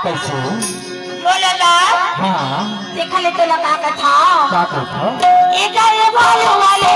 कैसे बोले ला हाँ देखा ले तो लगा का था क्या कहता एक ये भालू वाले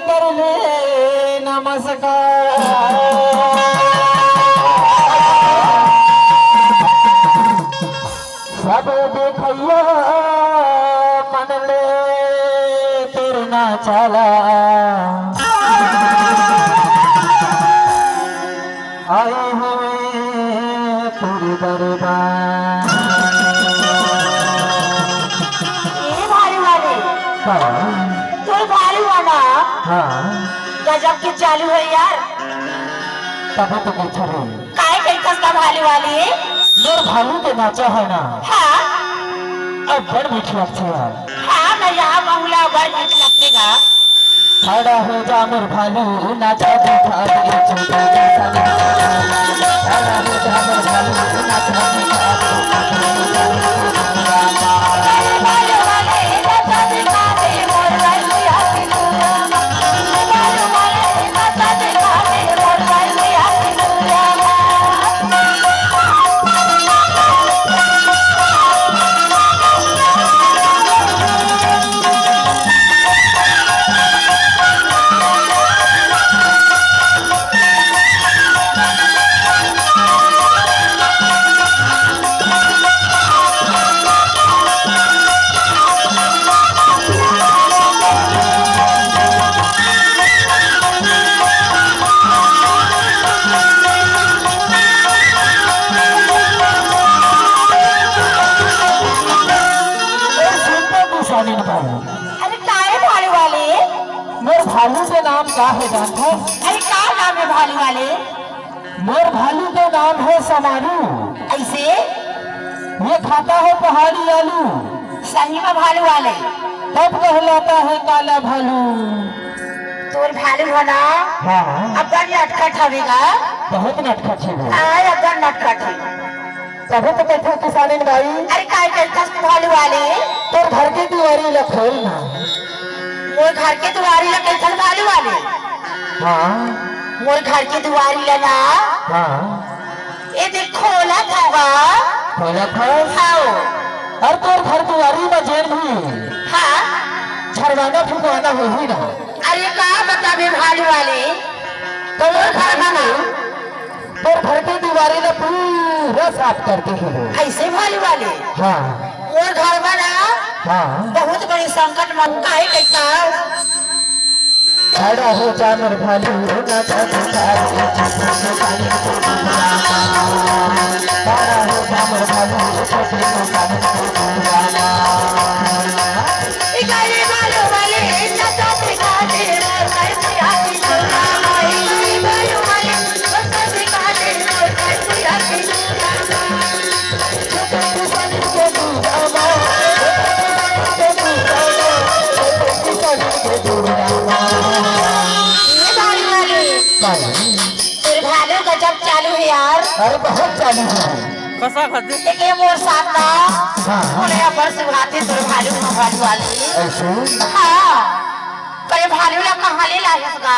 कर ले नमस्कार सब देखिया मन ले तुरना चला आए हुए पूरी दरबार हाँ गजब की चालू है यार तब तो बैठा रही काय कैकस का भालू वाली मेरे भालू के नाचा है ना हाँ अब बड़ मीठी लगती है हाँ मैं यहाँ मंगला बड़ मीठी लगतेगा खड़ा हो जा मोर भालू नाचा दिखा दे छोटा खड़ा हो जा मोर भालू नाचा दिखा भालू के नाम क्या है जानते हैं? अरे क्या नाम है भालू वाले? मोर भालू के नाम है समारू। ऐसे ये खाता है पहाड़ी आलू। सही में भालू वाले तब कहलाता है काला भालू। तोर भालू है ना? हाँ अब नटखट हवेगा बहुत नटखट है अब नटखट है तभी तो कहते किसानी भाई अरे काय कहता भालू वाले तो घर की दीवारी ल खोलना मोर घर के दुआरी लगे चल भालू वाले हाँ मोर घर की दुआरी लगा हाँ ये देख खोला था हाँ और तोर घर दुआरी में जेल भी हाँ छरवाना फुकवाना हो ही ना अरे कहा बताबे भालू वाले तो घर में तोर घर की दीवारी ने पूरा साफ करते हैं ऐसे भालू वाले हाँ मोर घर में ना हाँ बहुत बड़ी संकट में काहे कहता खड़ा हो जानवर भालू ना खड़ा हो जानवर भालू छोटे गजब चालू है यार अरे बहुत चालू है कसा खाते देखिए मोर साथ ना हाँ बोले अपन से भाते तो भालू वाले ऐसे हाँ पर भालू ला कहाँ ले लाएगा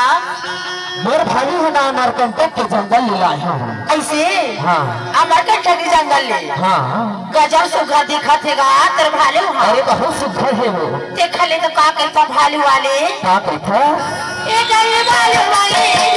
मोर भालू है ना अमरकंटक के जंगल ले लाए हैं ऐसे हाँ अमरकंटक के जंगल ले हाँ गजब सुखा दिखा थेगा तेरे भालू अरे बहुत सुखद है वो देख ले तो का कहता भालू वाले क्या कहता ये भालू वाले